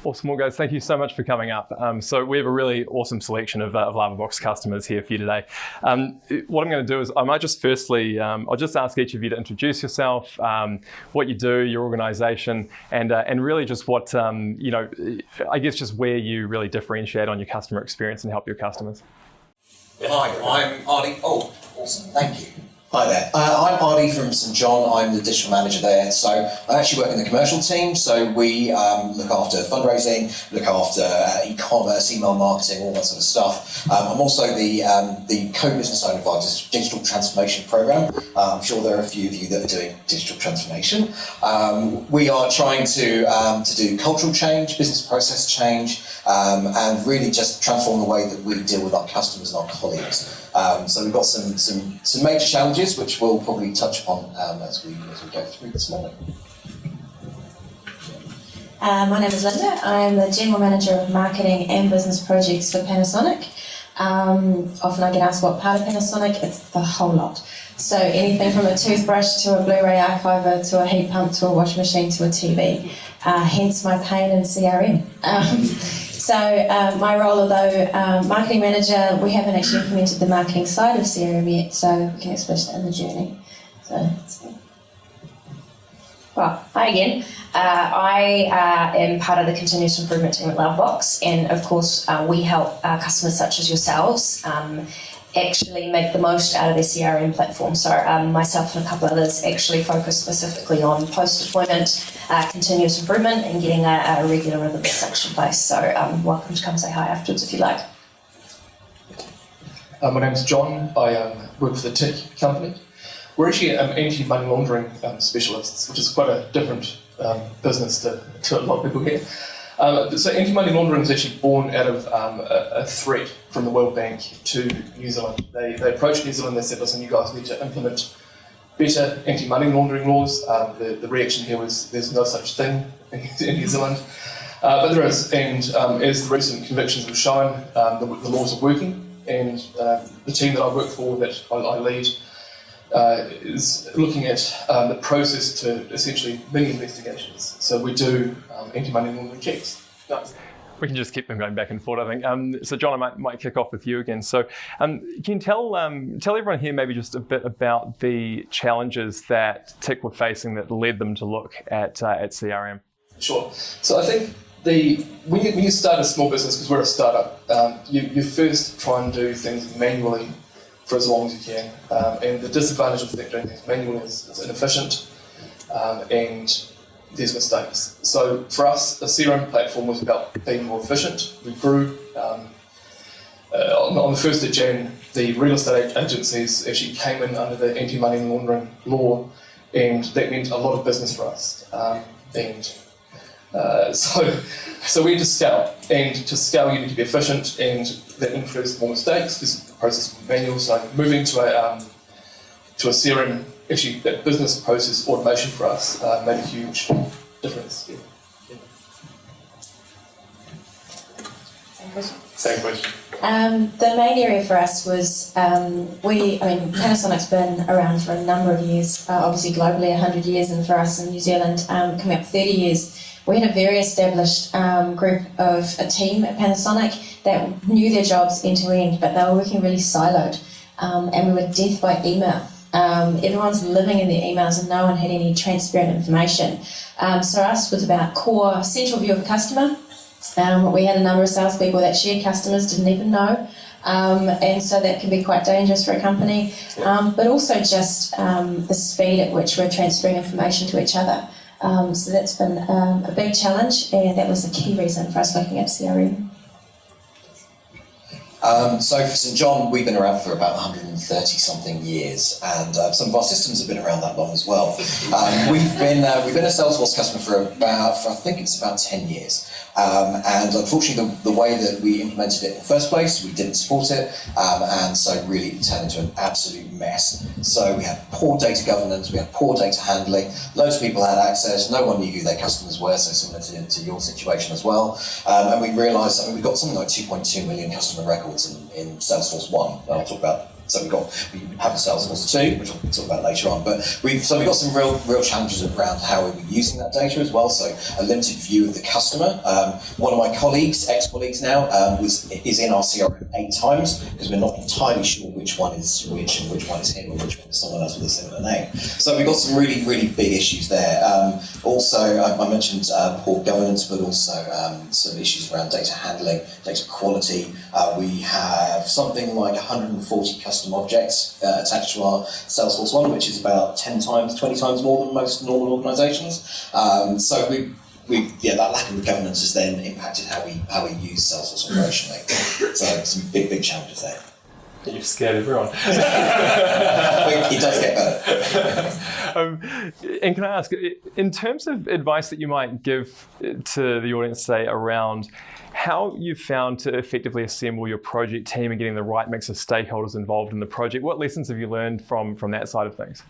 Awesome. Well, guys, thank you so much for coming up. So we have a really awesome selection of LavaBox customers here for you today. What I'm going to do is I might just firstly, I'll just ask each of you to introduce yourself, what you do, your organisation, and really just what, I guess just where you really differentiate on your customer experience and help your customers. Hi, I'm Ardy. Oh, awesome. Thank you. Hi there. I'm Ardy from St John. I'm the digital manager there. So I actually work in the commercial team. So we look after fundraising, look after e-commerce, email marketing, all that sort of stuff. I'm also the co-business owner of our digital transformation program. I'm sure there are a few of you that are doing digital transformation. We are trying to do cultural change, business process change, and really just transform the way that we deal with our customers and our colleagues. So we've got some major challenges which we'll probably touch upon as we go through this morning. My name is Linda. I'm the General Manager of Marketing and Business Projects for Panasonic. Often I get asked what part of Panasonic. It's the whole lot. So anything from a toothbrush to a Blu-ray archiver to a heat pump to a washing machine to a TV. Hence my pain in CRM. So my role, although marketing manager, we haven't actually implemented the marketing side of CRM yet, so we can express that in the journey. So, well, hi again. I am part of the continuous improvement team at LavaBox, and of course we help customers such as yourselves actually make the most out of their CRM platform. So myself and a couple others actually focus specifically on post-deployment, continuous improvement, and getting a regular rhythm of such in place. So welcome to come say hi afterwards if you like. My name is John. I work for the tech company. We're actually anti-money laundering specialists, which is quite a different business to a lot of people here. So anti-money laundering is actually born out of a threat from the World Bank to New Zealand. They approached New Zealand, they said, listen, you guys need to implement better anti-money laundering laws. The reaction here was there's no such thing in New Zealand, but there is, and as the recent convictions have shown, the laws are working, and the team that I work for, that I lead, is looking at the process to essentially mini investigations. So we do anti-money laundering checks. Nice. We can just keep them going back and forth, I think. So John, I might kick off with you again. So can you tell everyone here maybe just a bit about the challenges that TIC were facing that led them to look at CRM? Sure. So I think when you start a small business, because we're a startup, you first try and do things manually for as long as you can. And the disadvantage of doing things manually is it's inefficient and there's mistakes. So for us, the CRM platform was about being more efficient. We grew. On the 1st of Jan, the real estate agencies actually came in under the anti-money laundering law, and that meant a lot of business for us. So we had to scale, and to scale you need to be efficient, and that includes more mistakes because the process was manual. So moving to a CRM, actually that business process automation for us made a huge difference. Yeah. Same question. The main area for us was Panasonic's been around for a number of years, obviously globally 100 years, and for us in New Zealand coming up 30 years. We had a very established group of a team at Panasonic that knew their jobs end to end, but they were working really siloed, and we were death by email. Everyone's living in their emails and no one had any transparent information. So us was about core central view of the customer. We had a number of salespeople that shared customers, didn't even know, and so that can be quite dangerous for a company, but also just the speed at which we're transferring information to each other. So that's been a big challenge, and that was the key reason for us looking at CRM. So for St John, we've been around for about 130-something years, and some of our systems have been around that long as well. We've been a Salesforce customer for I think it's about 10 years. And unfortunately, the way that we implemented it in the first place, we didn't support it, and so really it turned into an absolute mess. So we had poor data governance, we had poor data handling, loads of people had access, no one knew who their customers were, so similar to your situation as well. And we realised, we've got something like 2.2 million customer records in Salesforce 1, and I'll talk about So we have a Salesforce 2, which we'll talk about later on. But we've got some real challenges around how we're using that data as well. So a limited view of the customer. One of my colleagues, ex-colleagues now, is in our CRM 8 times because we're not entirely sure which one is which and which one is him and which one is someone else with a similar name. So we've got some really big issues there. Also, I mentioned poor governance, but also some issues around data handling, data quality. We have something like 140 custom objects attached to our Salesforce One, which is about 10 times, 20 times more than most normal organisations. So that lack of governance has then impacted how we use Salesforce operationally. So some big challenges there. You've scared everyone. It does get better. And can I ask, in terms of advice that you might give to the audience today around how you've found to effectively assemble your project team and getting the right mix of stakeholders involved in the project, what lessons have you learned from that side of things?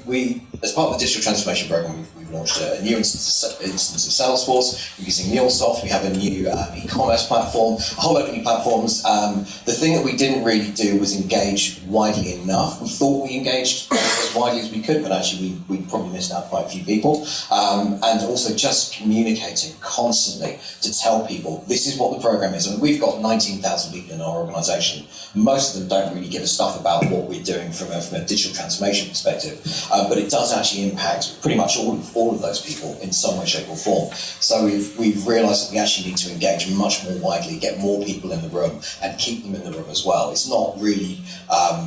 We as part of the digital transformation program, we've launched a new instance of Salesforce. We're using MuleSoft. We have a new e-commerce platform, a whole load of new platforms. The thing that we didn't really do was engage widely enough. We thought we engaged as widely as we could, but actually we probably missed out quite a few people. And also just communicating constantly to tell people this is what the program is. I mean, we've got 19,000 people in our organisation. Most of them don't really give a stuff about what we're doing from a digital transformation perspective, but it does actually impact pretty much all of those people in some way, shape or form. So we've realised that we actually need to engage much more widely, get more people in the room and keep them in the room as well. It's not really,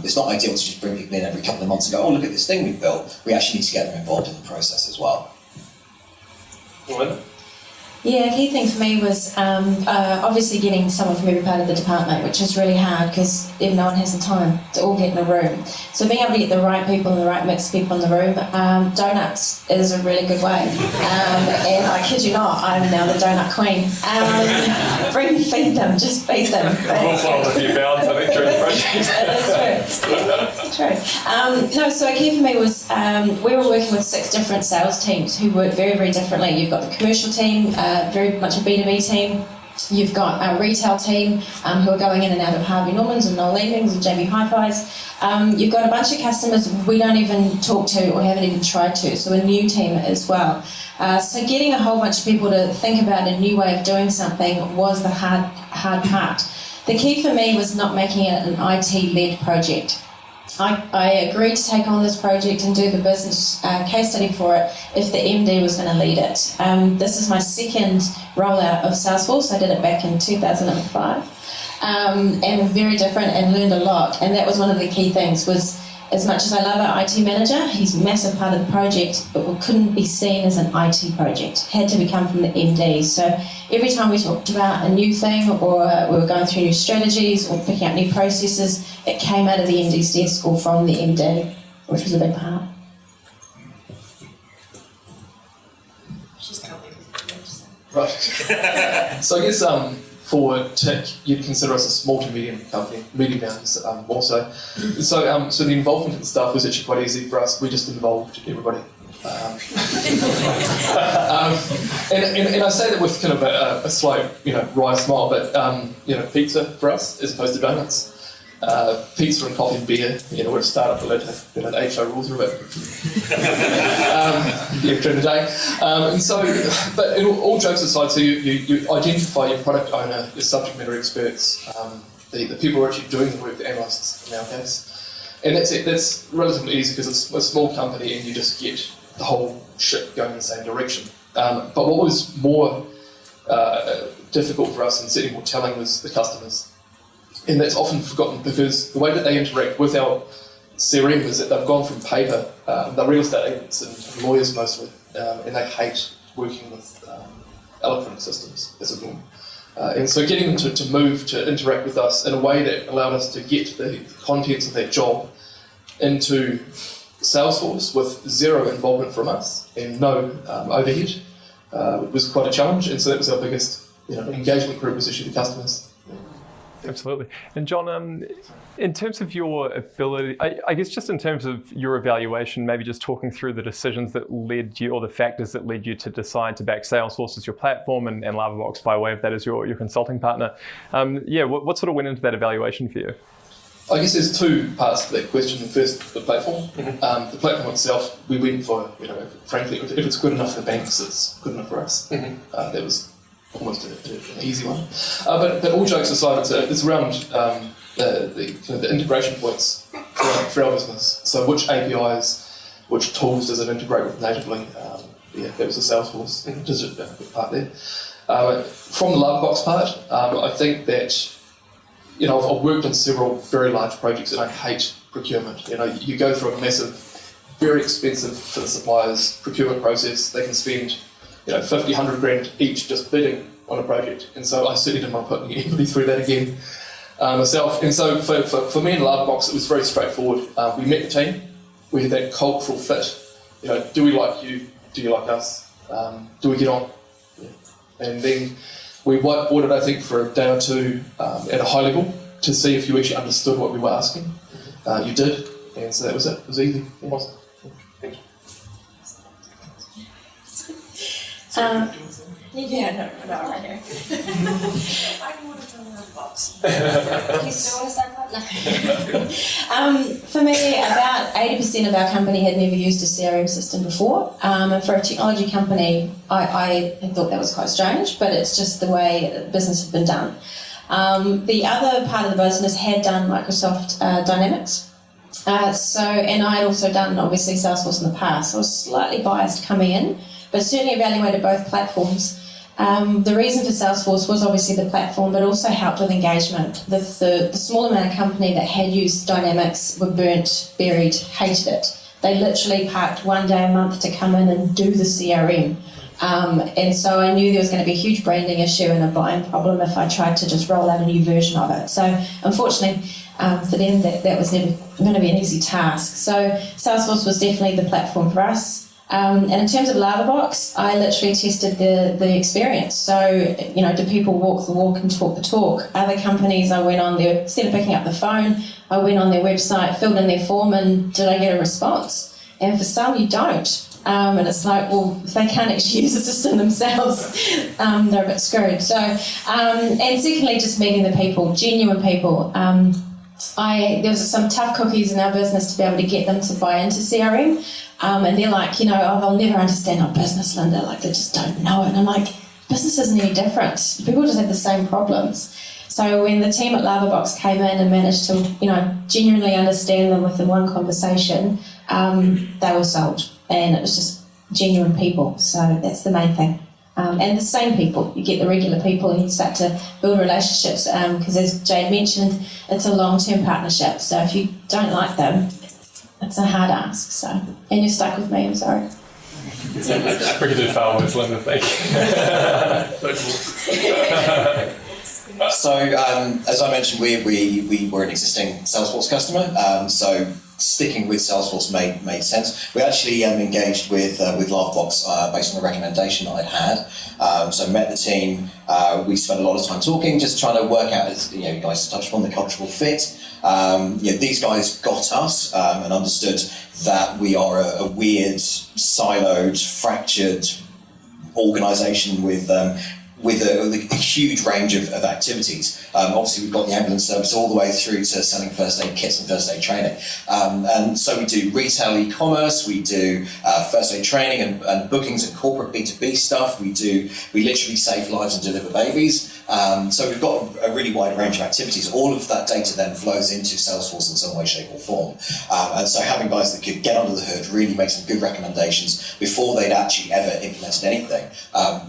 it's not ideal to just bring people in every couple of months and go, oh, look at this thing we've built. We actually need to get them involved in the process as well. Yeah, a key thing for me was obviously getting someone from every part of the department, which is really hard because no one has the time to all get in a room. So being able to get the right people and the right mix of people in the room, donuts is a really good way. And I kid you not, I'm now the donut queen. Feed them, just feed them. I've also lost a few pounds, I think, during the project. That's true. So a key for me was we were working with 6 different sales teams who work very, very differently. You've got the commercial team, very much a B2B team. You've got a retail team who are going in and out of Harvey Normans and Noel Leemings and JB Hi-Fis. You've got a bunch of customers we don't even talk to or haven't even tried to, so a new team as well. So getting a whole bunch of people to think about a new way of doing something was the hard part. The key for me was not making it an IT-led project. I agreed to take on this project and do the business case study for it if the MD was going to lead it. This is my second rollout of Salesforce. I did it back in 2005 and very different and learned a lot. And that was one of the key things was, as much as I love our IT manager, he's a massive part of the project, but we couldn't be seen as an IT project. It had to become from the MD. So every time we talked about a new thing or we were going through new strategies or picking up new processes, it came out of the MD's desk or from the MD, which was a big part. Right. So I guess for TIC, you'd consider us a small to medium company, medium down also. So the involvement of the staff was actually quite easy for us. We just involved everybody. And I say that with kind of a slow, wry smile, but pizza for us as opposed to donuts. Pizza and coffee and beer, we're a startup, we're allowed to have, the HR rules are a bit during the day. And so, but all jokes aside, so you identify your product owner, your subject matter experts, the people who are actually doing the work, the analysts in our case. And that's it, that's relatively easy because it's a small company and you just get the whole ship going in the same direction. But what was more difficult for us and certainly more telling was the customers. And that's often forgotten because the way that they interact with our CRM is that they've gone from paper, they're real estate agents and lawyers mostly, and they hate working with eloquent systems as a norm. And so getting them to move to interact with us in a way that allowed us to get the contents of that job into Salesforce with zero involvement from us and no overhead was quite a challenge. And so that was our biggest engagement group was actually the customers. Absolutely. And John, in terms of your ability, I guess just in terms of your evaluation, maybe just talking through the decisions that led you, or the factors that led you to decide to back Salesforce as your platform and LavaBox by way of that as your consulting partner. What sort of went into that evaluation for you? I guess there's two parts to that question. First, the platform. The platform itself, we went for, frankly, if it's good enough for banks, it's good enough for us. That was almost an easy one. But all jokes aside, it's around the integration points for our business. So which APIs, which tools does it integrate with natively? That was the Salesforce part there. From the LavaBox part, I think that I've worked in several very large projects and I hate procurement. You go through a massive, very expensive for the suppliers procurement process. They can spend 50, 100 grand each just bidding on a project. And so I certainly didn't want to put anybody through that again myself. And so for me in LavaBox, it was very straightforward. We met the team. We had that cultural fit. Do we like you? Do you like us? Do we get on? Yeah. And then we whiteboarded, I think, for a day or two at a high level to see if you actually understood what we were asking. You did, and so that was it. It was easy. It wasn't. Thank you. Right here. I can order from the box. You still want to stand up? For me, about 80% of our company had never used a CRM system before. And for a technology company, I thought that was quite strange, but it's just the way business had been done. The other part of the business had done Microsoft Dynamics. And I had also done, obviously, Salesforce in the past. So I was slightly biased coming in, but certainly evaluated both platforms. The reason for Salesforce was obviously the platform, but also helped with engagement. The small amount of company that had used Dynamics were burnt, buried, hated it. They literally parked one day a month to come in and do the CRM. And so I knew there was going to be a huge branding issue and a buying problem if I tried to just roll out a new version of it. So unfortunately for them, that was never going to be an easy task. So Salesforce was definitely the platform for us. And in terms of LavaBox, I literally tested the experience. So, do people walk the walk and talk the talk? Other companies, I went on there, instead of picking up the phone, I went on their website, filled in their form, and did I get a response? And for some, you don't. And it's like, well, if they can't actually use the system themselves, they're a bit screwed. So, and secondly, just meeting the people, genuine people. There was some tough cookies in our business to be able to get them to buy into CRM. And they're like, they'll never understand our business, Linda. Like, they just don't know it. And I'm like, business isn't any different. People just have the same problems. So when the team at LavaBox came in and managed to, genuinely understand them within one conversation, they were sold. And it was just genuine people. So that's the main thing. And the same people. You get the regular people and you start to build relationships because as Jade mentioned, it's a long-term partnership. So if you don't like them, it's a hard ask. So, and you're stuck with me, I'm sorry. We could do far worse, Linda, thank you. So, as I mentioned, we were an existing Salesforce customer, so sticking with Salesforce made sense. We actually engaged with LavaBox based on a recommendation that I'd had. So met the team. We spent a lot of time talking, just trying to work out, as you guys touched upon, the cultural fit. These guys got us and understood that we are a weird, siloed, fractured organisation with a huge range of activities. Obviously, we've got the ambulance service all the way through to selling first aid kits and first aid training. And so we do retail e-commerce, we do first aid training and bookings and corporate B2B stuff. We literally save lives and deliver babies. So we've got a really wide range of activities. All of that data then flows into Salesforce in some way, shape or form. And so having guys that could get under the hood, really make some good recommendations before they'd actually ever implemented anything,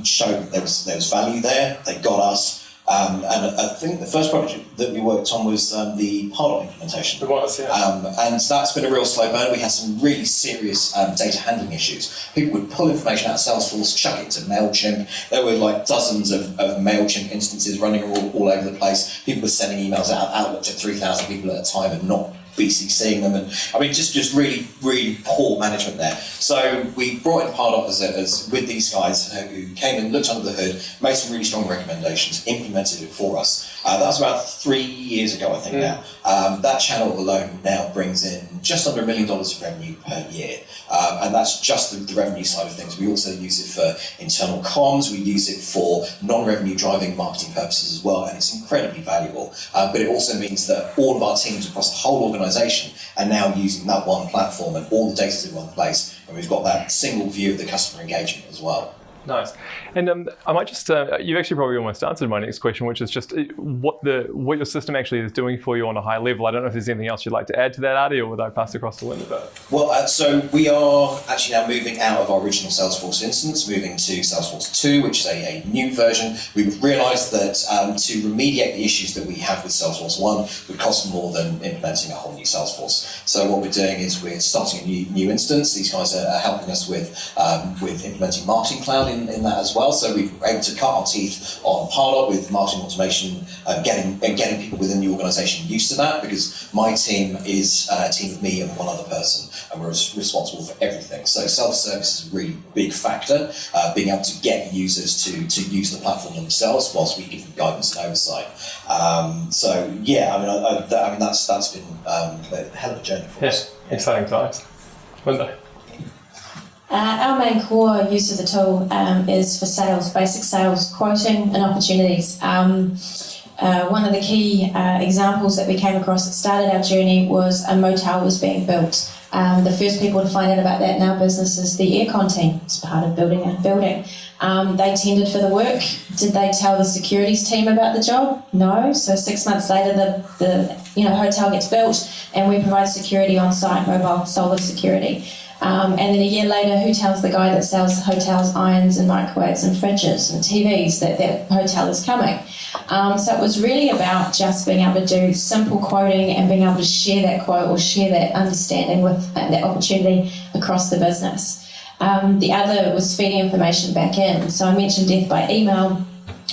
showed that there was value there. They got us. And I think the first project that we worked on was the pilot implementation. It was, yeah. And that's been a real slow burn. We had some really serious data handling issues. People would pull information out of Salesforce, chuck it to MailChimp. There were like dozens of MailChimp instances running all over the place. People were sending emails out of Outlook to 3,000 people at a time and not BCCing them, and I mean just really, really poor management there. So we brought in Pardot as with these guys who came in, looked under the hood, made some really strong recommendations, implemented it for us. That was about 3 years ago, I think now. That channel alone now brings in just under $1 million of revenue per year. And that's just the revenue side of things. We also use it for internal comms. We use it for non-revenue driving marketing purposes as well. And it's incredibly valuable. But it also means that all of our teams across the whole organisation are now using that one platform, and all the data's in one place. And we've got that single view of the customer engagement as well. Nice. And I might just, you actually probably almost answered my next question, which is just what your system actually is doing for you on a high level. I don't know if there's anything else you'd like to add to that, Artie, or would I pass across to Linda? Well, so we are actually now moving out of our original Salesforce instance, moving to Salesforce 2, which is a new version. We realised that to remediate the issues that we have with Salesforce 1 would cost more than implementing a whole new Salesforce. So what we're doing is we're starting a new instance. These guys are helping us with implementing Marketing Cloud in that as well. So we're able to cut our teeth on Pilot with marketing automation, getting people within the organisation used to that, because my team is a team of me and one other person, and we're responsible for everything. So self-service is a really big factor, being able to get users to use the platform themselves whilst we give them guidance and oversight. So yeah, I mean that's been a hell of a journey for us. Exciting times. Linda? Our main core use of the tool is for sales, basic sales, quoting and opportunities. One of the key examples that we came across that started our journey was a motel was being built. The first people to find out about that in our business is the aircon team. It's part of building a building. They tendered for the work. Did they tell the securities team about the job? No. So 6 months later, the hotel gets built, and we provide security on site, mobile solar security. And then a year later, who tells the guy that sells hotels irons and microwaves and fridges and TVs that hotel is coming? So it was really about just being able to do simple quoting and being able to share that quote or share that understanding with that opportunity across the business. The other was feeding information back in. So I mentioned death by email.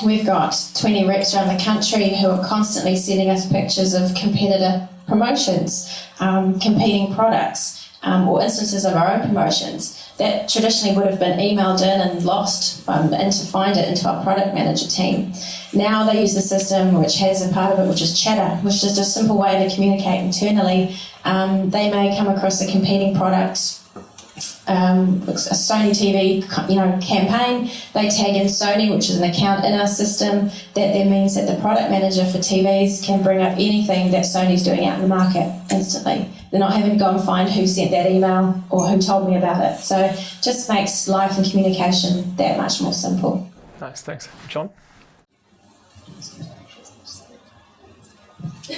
We've got 20 reps around the country who are constantly sending us pictures of competitor promotions, competing products, or instances of our own promotions that traditionally would have been emailed in and lost and to find it into our product manager team. Now they use the system which has a part of it which is chatter, which is just a simple way to communicate internally. They may come across a competing product, a Sony TV campaign. They tag in Sony, which is an account in our system. That then means that the product manager for TVs can bring up anything that Sony's doing out in the market instantly. They're not having to go and find who sent that email or who told me about it. So just makes life and communication that much more simple. Nice, thanks. John? I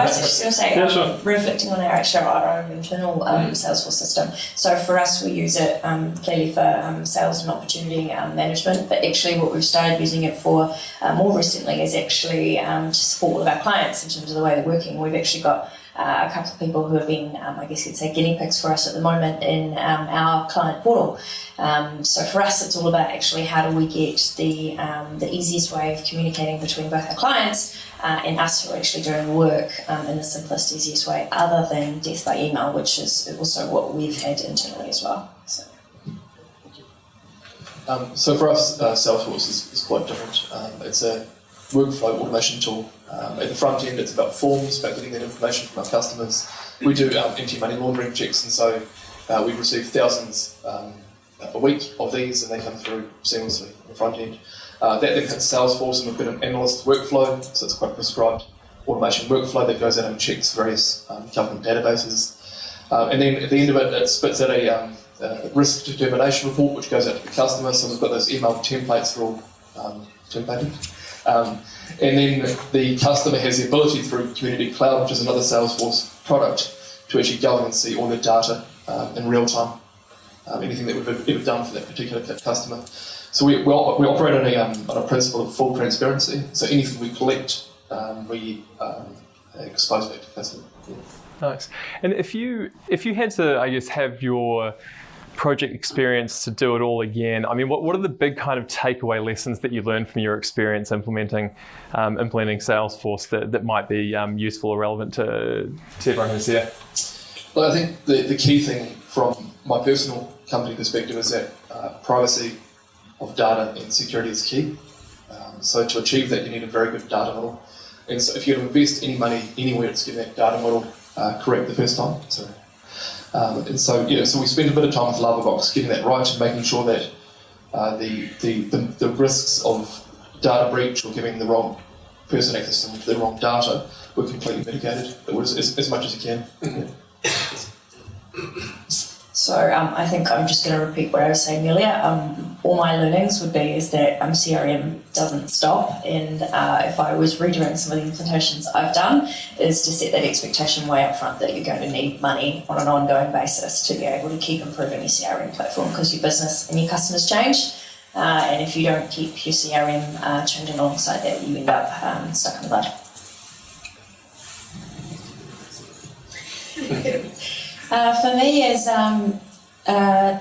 was just going to say, sure. Reflecting on our own internal Salesforce system. So for us, we use it clearly for sales and opportunity management, but actually what we've started using it for more recently is actually to support all of our clients in terms of the way they're working. We've actually got a couple of people who have been, I guess you'd say, guinea pigs for us at the moment in our client portal. So for us, it's all about actually how do we get the easiest way of communicating between both our clients and us who are actually doing the work in the simplest, easiest way, other than death by email, which is also what we've had internally as well. So for us, Salesforce is quite different. It's a workflow automation tool. At the front end, it's about forms, about getting that information from our customers. We do anti-money laundering checks, and so we receive thousands a week of these, and they come through seamlessly on the front end. That hits Salesforce, and we've got an analyst workflow, so it's quite a prescribed automation workflow that goes out and checks various government databases. And then at the end of it, it spits out a risk determination report, which goes out to the customer. So we've got those email templates that are all templated. And then the customer has the ability through Community Cloud, which is another Salesforce product, to actually go in and see all the data in real time, anything that we've ever done for that particular customer. So we operate on a principle of full transparency. So anything we collect, we expose back to the customer. Yeah. Nice. And if you had to, I guess, have your project experience to do it all again, I mean, what are the big kind of takeaway lessons that you learned from your experience implementing Salesforce that might be useful or relevant to everyone who's here? Well, I think the key thing from my personal company perspective is that privacy of data and security is key. So to achieve that, you need a very good data model. And so if you're going to invest any money anywhere, it's getting that data model correct the first time. So we spend a bit of time with LavaBox getting that right and making sure that the risks of data breach or giving the wrong person access to the wrong data were completely mitigated as much as you can. So I think I'm just going to repeat what I was saying earlier. All my learnings would be is that CRM doesn't stop, and if I was redoing some of the implementations I've done, is to set that expectation way up front that you're going to need money on an ongoing basis to be able to keep improving your CRM platform, because your business and your customers change, and if you don't keep your CRM changing alongside that, you end up stuck in the mud. For me, as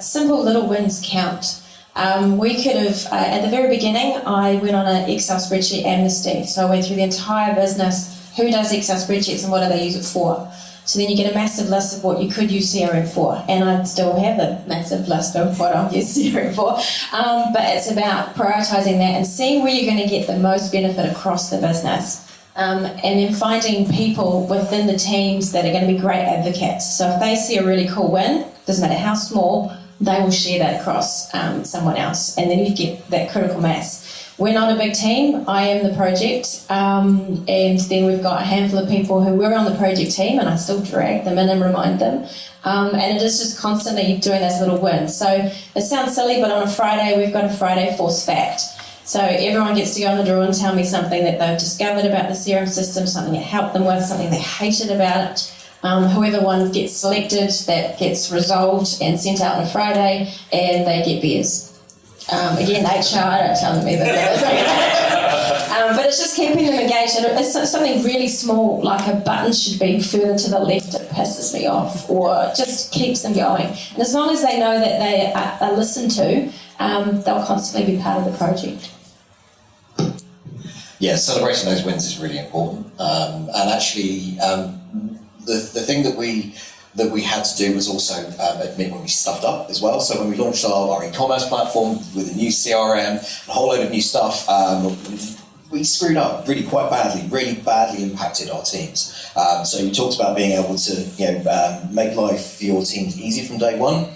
simple little wins count. We could have, at the very beginning, I went on an Excel spreadsheet amnesty. So I went through the entire business, who does Excel spreadsheets and what do they use it for? So then you get a massive list of what you could use CRM for, and I still have a massive list of what I'll use CRM for. But it's about prioritising that and seeing where you're going to get the most benefit across the business. And then finding people within the teams that are going to be great advocates. So if they see a really cool win, doesn't matter how small, they will share that across someone else, and then you get that critical mass. We're not a big team. I am the project, and then we've got a handful of people who were on the project team, and I still drag them in and remind them. And it is just constantly doing those little wins. So it sounds silly, but on a Friday, we've got a Friday Force Fact. So everyone gets to go in the drawer and tell me something that they've discovered about the CRM system, something that helped them with, something they hated about it. Whoever one gets selected, that gets resolved and sent out on a Friday, and they get beers. Again, HR don't tell me that. But it's just keeping them engaged. And it's something really small, like a button should be further to the left, it pisses me off, or just keeps them going. And as long as they know that they are listened to, they'll constantly be part of the project. Yeah, celebrating those wins is really important. And actually, the thing that we had to do was also admit when we stuffed up as well. So when we launched our e-commerce platform with a new CRM, a whole load of new stuff, we screwed up really badly impacted our teams. So you talked about being able to make life for your teams easy from day one.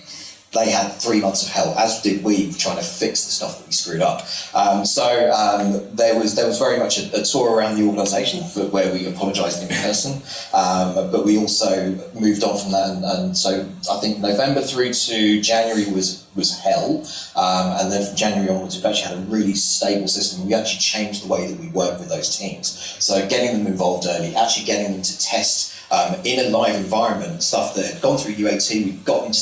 They had 3 months of hell, as did we, trying to fix the stuff that we screwed up. There was very much a tour around the organisation where we apologised in person, but we also moved on from that. And so I think November through to January was hell, and then from January onwards we've actually had a really stable system. We actually changed the way that we work with those teams. So getting them involved early, actually getting them to test in a live environment, stuff that had gone through UAT, we got it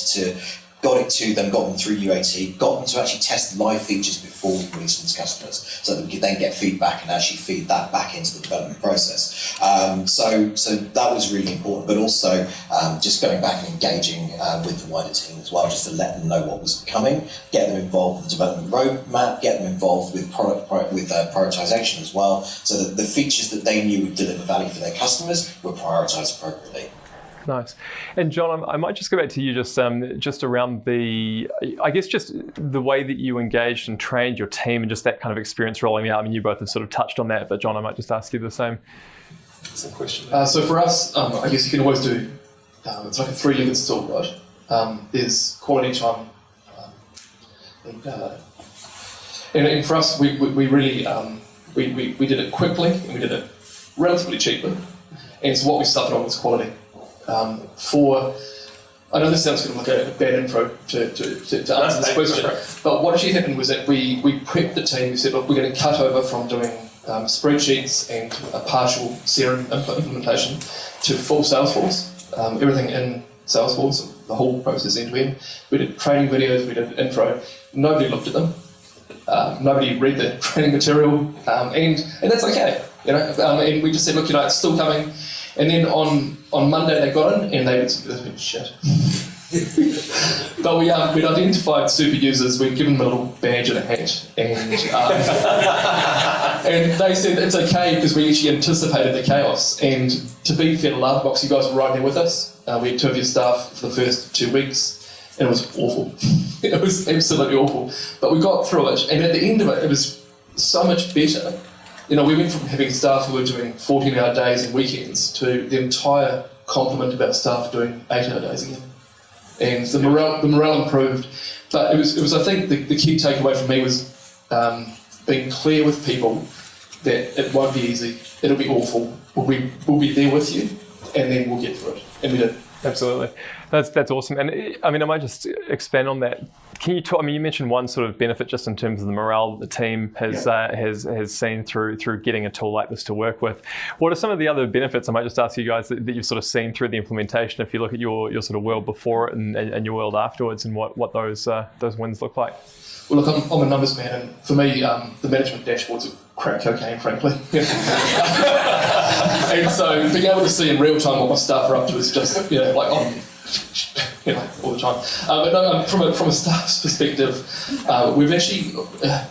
to them, got them through UAT, got them to actually test live features before we release them to customers, so that we could then get feedback and actually feed that back into the development process. So that was really important, but also just going back and engaging with the wider team as well, just to let them know what was coming, get them involved with the development roadmap, get them involved with prioritization as well, so that the features that they knew would deliver value for their customers were prioritized appropriately. Nice. And John, I might just go back to you just around just the way that you engaged and trained your team and just that kind of experience rolling out. I mean, you both have sort of touched on that, but John, I might just ask you the same. That's a question. So for us, I guess you can always do, it's like a 3-legged stool, right? There's quality time. And for us, we really, we did it quickly and we did it relatively cheaply. And so what we started on was quality. I know this sounds kind of like a bad intro to answer this question, but what actually happened was that we prepped the team. We said, look, we're going to cut over from doing spreadsheets and a partial CRM implementation to full Salesforce, everything in Salesforce, the whole process end to end. We did training videos, we did intro. Nobody looked at them. Nobody read the training material, and that's okay, and we just said, look, it's still coming. And then on Monday they got in and they went, shit. But we'd identified super users, we'd given them a little badge and a hat, and and they said it's okay because we actually anticipated the chaos. And to be fair to LavaBox, you guys were right there with us. We had 2 of your staff for the first 2 weeks, and it was awful. It was absolutely awful. But we got through it, and at the end of it, it was so much better. We went from having staff who were doing 14-hour days and weekends to the entire complement of our staff doing 8-hour days again. And the morale improved. But it was I think the key takeaway for me was being clear with people that it won't be easy, it'll be awful, we'll be there with you, and then we'll get through it. And we did. Absolutely. That's awesome. And I might just expand on that. Can you talk, you mentioned one sort of benefit just in terms of the morale that the team has seen through getting a tool like this to work with. What are some of the other benefits? I might just ask you guys that you've sort of seen through the implementation, if you look at your sort of world before it and your world afterwards, and what those wins look like. Well, look, I'm a numbers man, and for me, the management dashboards are crack cocaine, frankly. And so being able to see in real time what my staff are up to is just, all the time. But no, from a staff's perspective, we've actually,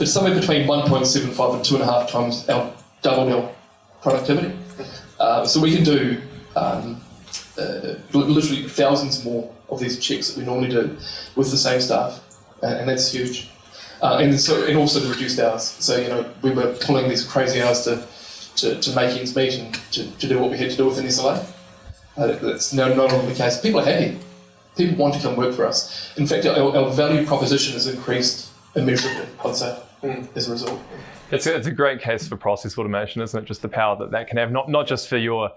somewhere between 1.75 and 2.5 times doubled our productivity. So we can do literally thousands more of these checks that we normally do with the same staff, and that's huge. And also the reduced hours. So we were pulling these crazy hours to make ends meet and to do what we had to do within SLA. That's no longer the case. People are happy. People want to come work for us. In fact, our value proposition has increased immeasurably, I'd say, as a result. It's a great case for process automation, isn't it? Just the power that can have, not just for your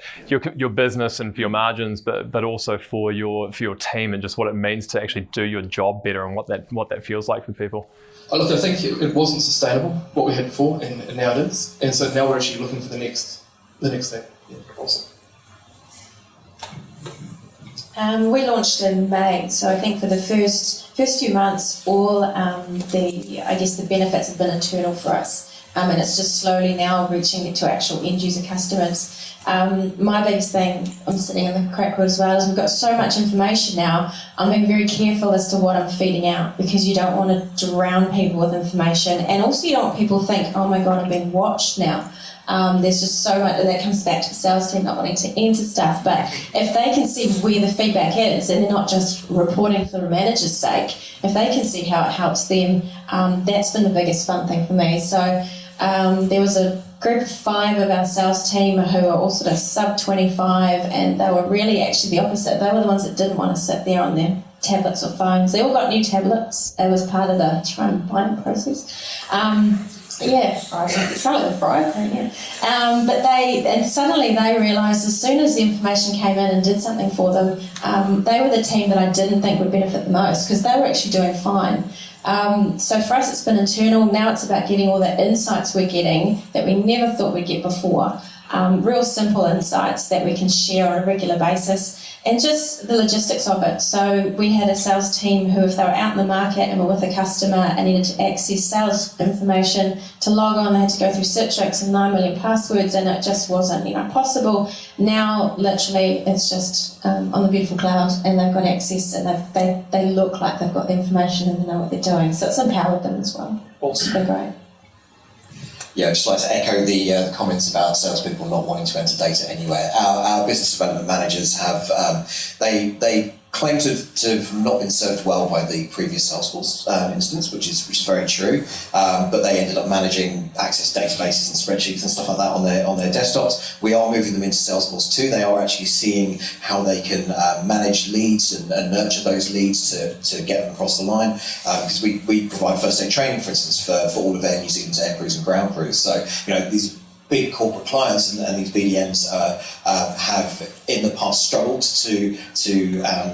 business and for your margins, but also for your team, and just what it means to actually do your job better, and what that feels like for people. Look, I think it wasn't sustainable what we had before, and now it is. And so now we're actually looking for the next thing. Yeah, awesome. We launched in May, so I think for the first few months, all the benefits have been internal for us, and it's just slowly now reaching to actual end user customers. My biggest thing, I'm sitting in the crackwood as well, is we've got so much information now. I'm being very careful as to what I'm feeding out, because you don't want to drown people with information, and also you don't want people to think, oh my god, I'm being watched now. There's just so much, and that comes back to the sales team not wanting to enter stuff. But if they can see where the feedback is, and they're not just reporting for the manager's sake, if they can see how it helps them, that's been the biggest fun thing for me. So there was a group of 5 of our sales team who are all sort of sub 25, and they were really actually the opposite. They were the ones that didn't want to sit there on their tablets or phones. They all got new tablets. It was part of the try and find process. It's not like the bribe thing, yeah. But suddenly they realised, as soon as the information came in and did something for them, they were the team that I didn't think would benefit the most, because they were actually doing fine. So for us, it's been internal. Now it's about getting all the insights we're getting that we never thought we'd get before. Real simple insights that we can share on a regular basis, and just the logistics of it. So we had a sales team who, if they were out in the market and were with a customer and needed to access sales information, to log on, they had to go through Citrix and 9 million passwords, and it just wasn't possible. Now, literally, it's just on the beautiful cloud, and they've got access, and they look like they've got the information and they know what they're doing. So it's empowered them as well. Awesome. It's been great. Yeah, I'd just like to echo the comments about salespeople not wanting to enter data anywhere. Our business development managers have, they claim to have not been served well by the previous Salesforce instance, which is very true. But they ended up managing access databases and spreadsheets and stuff like that on their desktops. We are moving them into Salesforce 2. They are actually seeing how they can manage leads and nurture those leads to get them across the line. Because we provide first aid training, for instance, for all of their New Zealand air crews and ground crews. So these big corporate clients and these BDMs have in the past struggled to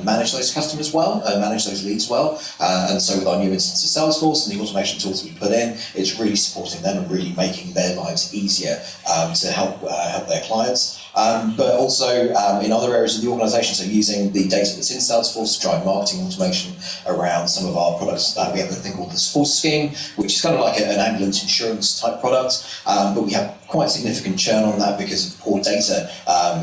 manage those customers well, manage those leads well, and so with our new instance of Salesforce and the automation tools we put in, it's really supporting them and really making their lives easier to help their clients. But also in other areas of the organisation, so using the data that's in Salesforce to drive marketing automation around some of our products. We have a thing called the Sports Scheme, which is kind of like an ambulance insurance type product, but we have quite significant churn on that because of poor data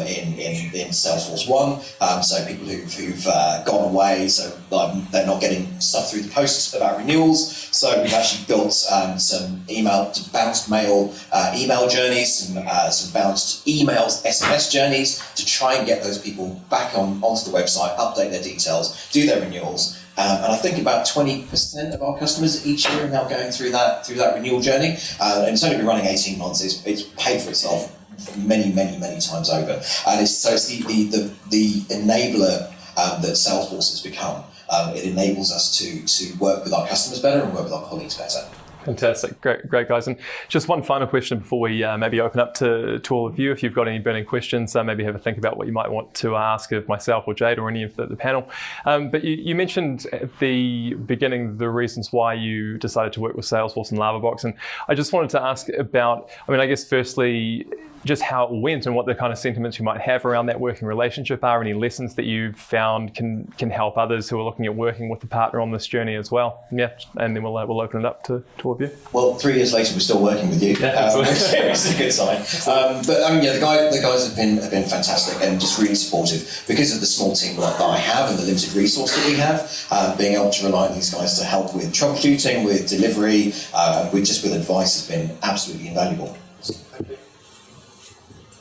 in Salesforce 1. So people who've gone away, so they're not getting stuff through the post about renewals. So we've actually built some bounced mail email journeys, some bounced emails, SMS journeys to try and get those people back onto the website, update their details, do their renewals, And I think about 20% of our customers each year are now going through that renewal journey. And it's only been running 18 months. It's paid for itself many times over. And it's the enabler that Salesforce has become. It enables us to work with our customers better and work with our colleagues better. Fantastic, great guys. And just one final question before we maybe open up to all of you. If you've got any burning questions, maybe have a think about what you might want to ask of myself or Jade or any of the panel. But you mentioned at the beginning the reasons why you decided to work with Salesforce and LavaBox, and I just wanted to ask about, I guess firstly, just how it went and what the kind of sentiments you might have around that working relationship are, any lessons that you've found can help others who are looking at working with the partner on this journey as well. Yeah, and then we'll open it up to all of you. Well, 3 years later, we're still working with you. Yeah, it's a good sign. The guys have been fantastic and just really supportive because of the small team that I have and the limited resource that we have. Being able to rely on these guys to help with troubleshooting, with delivery, with advice has been absolutely invaluable.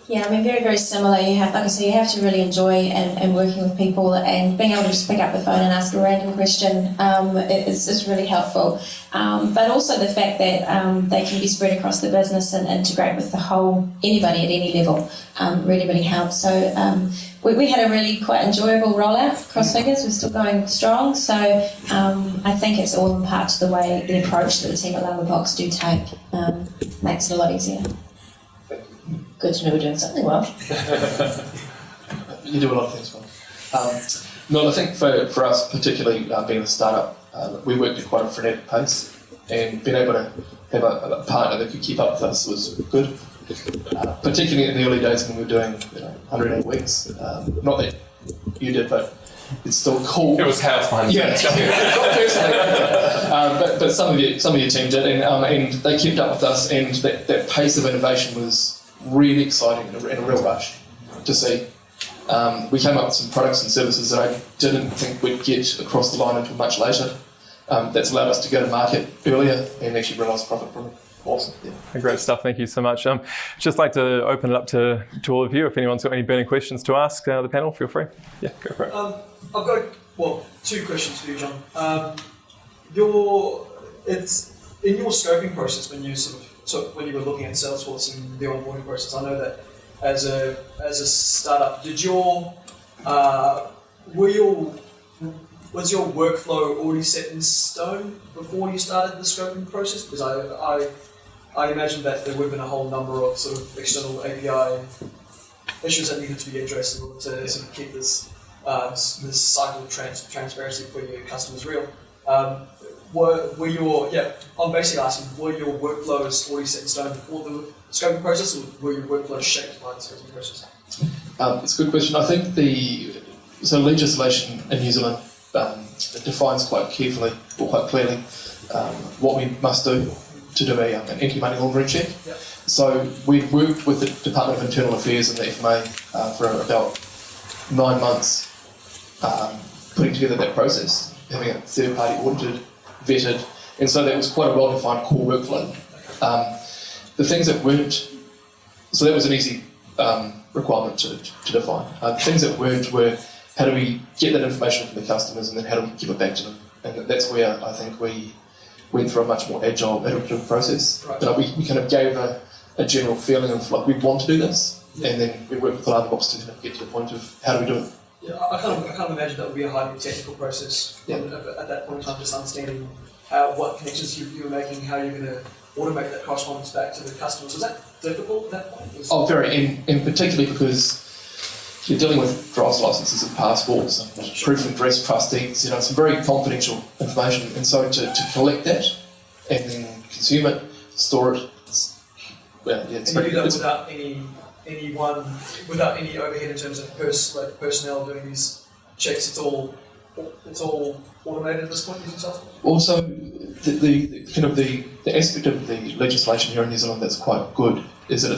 Yeah, very similar. You have, like I said, you have to really enjoy and working with people and being able to just pick up the phone and ask a random question is really helpful. But also the fact that they can be spread across the business and integrate with anybody at any level really helps. So we had a really quite enjoyable rollout across figures. We're still going strong. So I think it's all in part to the way, the approach that the team at LavaBox do take makes it a lot easier. Good to know we're doing something well. You do a lot of things well. I think for us, particularly being a startup, we worked at quite a frenetic pace, and being able to have a partner that could keep up with us was good. Particularly in the early days when we were doing 108 weeks. Not that you did, but it's still cool. It was house fun. Yeah, not personally. But some of your team did, and they kept up with us, and that pace of innovation was really exciting and a real rush to see. We came up with some products and services that I didn't think we'd get across the line until much later. That's allowed us to go to market earlier and actually realise profit from it. Awesome. Yeah. Great stuff. Thank you so much. Just like to open it up to all of you. If anyone's got any burning questions to ask the panel, feel free. Yeah, go for it. I've got two questions for you, John. It's in your scoping process when you when you were looking at Salesforce and the onboarding process. I know that as a startup, was your workflow already set in stone before you started the scoping process? Because I imagine that there would have been a whole number of sort of external API issues that needed to be addressed in order to sort of keep this cycle of transparency for your customers real. I'm basically asking, were your workflows already set in stone before the scoping process, or were your workflows shaped by the scoping process? It's a good question. I think legislation in New Zealand defines quite carefully or quite clearly what we must do to do an anti-money laundering check. Yep. So we've worked with the Department of Internal Affairs and the FMA for about 9 months, putting together that process, having it third-party audited, vetted, and so that was quite a well-defined core workflow. The things that weren't, so that was an easy requirement to define. The things that weren't were, how do we get that information from the customers, and then how do we give it back to them? And that's where I think we went through a much more agile, iterative process. Right. We kind of gave a general feeling of like we want to do this, and then we worked with the LavaBox to kind of get to the point of how do we do it. Yeah, I can't imagine that would be a highly technical process at that point in time, just understanding what connections you were making, how you're going to automate that correspondence back to the customers. Was that difficult at that point? Very, and particularly because you're dealing with driver's licenses and passports and proof of address, trust deeds, some very confidential information, and so to collect that and then consume it, store it, and you do that without any overhead in terms of personnel doing these checks. It's all automated at this point using Salesforce. Also, the aspect of the legislation here in New Zealand that's quite good is that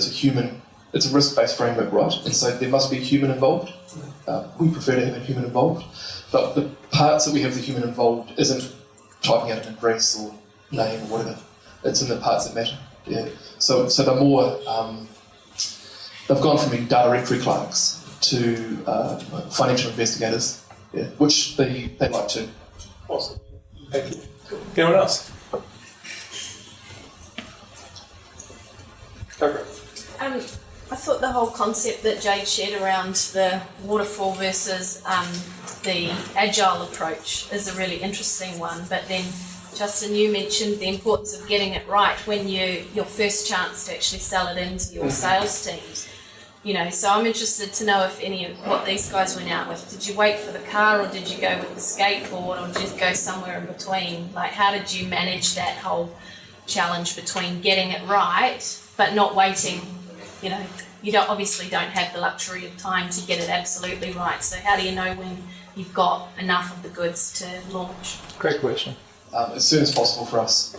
it's a risk-based framework, right? And so there must be a human involved. We prefer to have a human involved, but the parts that we have the human involved isn't typing out an address or name or whatever. It's in the parts that matter. Yeah. So they're more. They've gone from being data entry clerks to financial investigators, which they like to Awesome. Thank you. Anyone else? Go for it. I thought the whole concept that Jade shared around the waterfall versus the agile approach is a really interesting one. But then, Justin, you mentioned the importance of getting it right when your first chance to actually sell it into your sales teams. You know, so I'm interested to know if any of what these guys went out with. Did you wait for the car, or did you go with the skateboard, or did you go somewhere in between? Like, how did you manage that whole challenge between getting it right but not waiting? You know, you obviously don't have the luxury of time to get it absolutely right. So how do you know when you've got enough of the goods to launch? Great question. As soon as possible for us.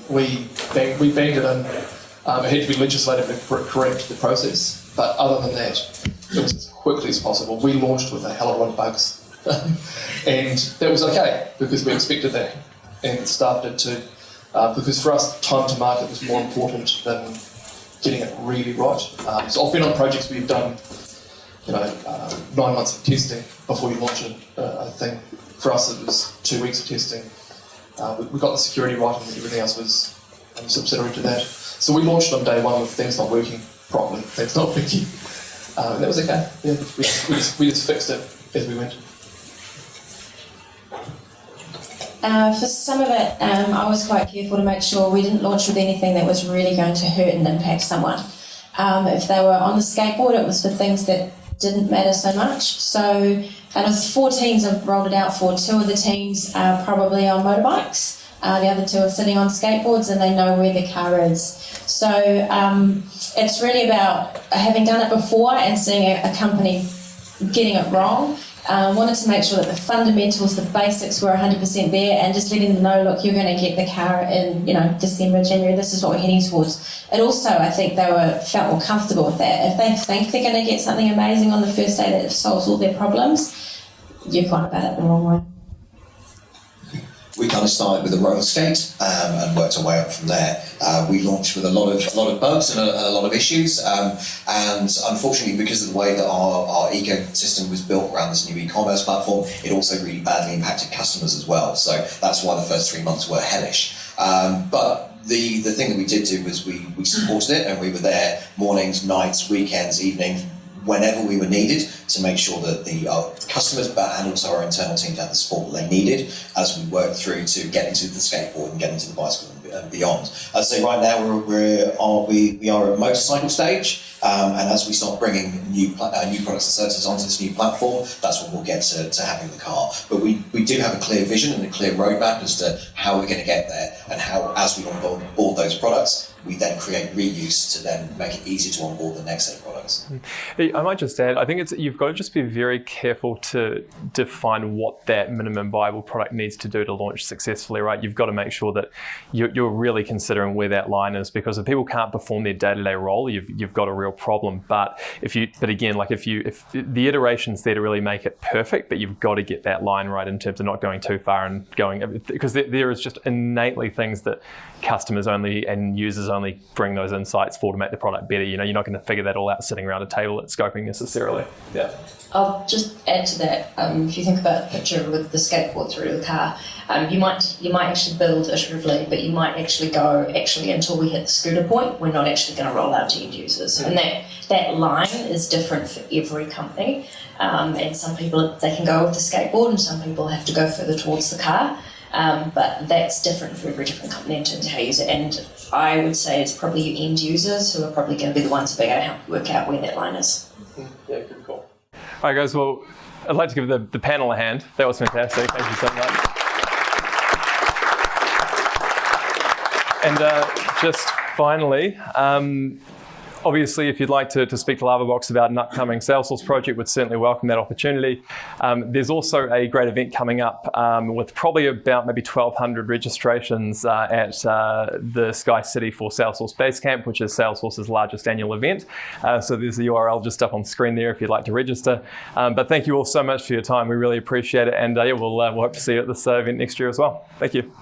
We banged it in. It had to be legislatively correct, the process. But other than that, it was as quickly as possible. We launched with a hell of a lot of bugs. And that was okay, because we expected that. And staff did too. Because for us, time to market was more important than getting it really right. So I've been on projects where you've done, 9 months of testing before you launch a thing. For us, it was 2 weeks of testing. We got the security right, and everything else was subsidiary to that. So we launched on day one with things not working properly, things not working. And that was okay. Yeah, we just fixed it as we went. For some of it, I was quite careful to make sure we didn't launch with anything that was really going to hurt and impact someone. If they were on the skateboard, it was for things that didn't matter so much. So out of 4 teams I've rolled it out for, 2 of the teams are probably on motorbikes. The other 2 are sitting on skateboards, and they know where the car is. So it's really about having done it before and seeing a company getting it wrong. Wanted to make sure that the fundamentals, the basics were 100% there, and just letting them know, look, you're going to get the car in, December, January, this is what we're heading towards. And also, I think they felt more comfortable with that. If they think they're going to get something amazing on the first day that solves all their problems, you've gone about it the wrong way. We kind of started with a roller skate and worked our way up from there. We launched with a lot of bugs and a lot of issues, and unfortunately, because of the way that our ecosystem was built around this new e-commerce platform, it also really badly impacted customers as well. So that's why the first 3 months were hellish. But the thing that we did do was we supported it, and we were there mornings, nights, weekends, evenings, whenever we were needed, to make sure that the customers and also our internal teams had the support that they needed as we worked through to get into the skateboard and get into the bicycle and beyond. I'd say right now we are at motorcycle stage, and as we start bringing new products and services onto this new platform, that's when we'll get to having the car. But we do have a clear vision and a clear roadmap as to how we're going to get there, and how, as we onboard those products, we then create reuse to then make it easy to onboard the next set of products. I might just add, I think you've got to just be very careful to define what that minimum viable product needs to do to launch successfully, right? You've got to make sure that you're really considering where that line is, because if people can't perform their day-to-day role, you've got a real problem. But if the iteration's there to really make it perfect, but you've got to get that line right in terms of not going too far and going, because there is just innately things that customers only and users only bring those insights for to make the product better. You're not going to figure that all out sitting around a table at scoping necessarily. Yeah. I'll just add to that. If you think about the picture with the skateboard through the car, you might actually build iteratively, but you might actually go until we hit the scooter point. We're not actually going to roll out to end users, and that line is different for every company. And some people, they can go with the skateboard, and some people have to go further towards the car. But that's different for every different company in terms of how you use it. And I would say it's probably your end users who are probably going to be the ones who are going to help you work out where that line is. Yeah, good call. All right, guys. Well, I'd like to give the panel a hand. That was fantastic. Thank you so much. And just finally, obviously, if you'd like to speak to LavaBox about an upcoming Salesforce project, we'd certainly welcome that opportunity. There's also a great event coming up with probably about maybe 1,200 registrations at the Sky City for Salesforce Basecamp, which is Salesforce's largest annual event. So there's the URL just up on screen there if you'd like to register. But thank you all so much for your time. We really appreciate it. And we'll hope to see you at this event next year as well. Thank you.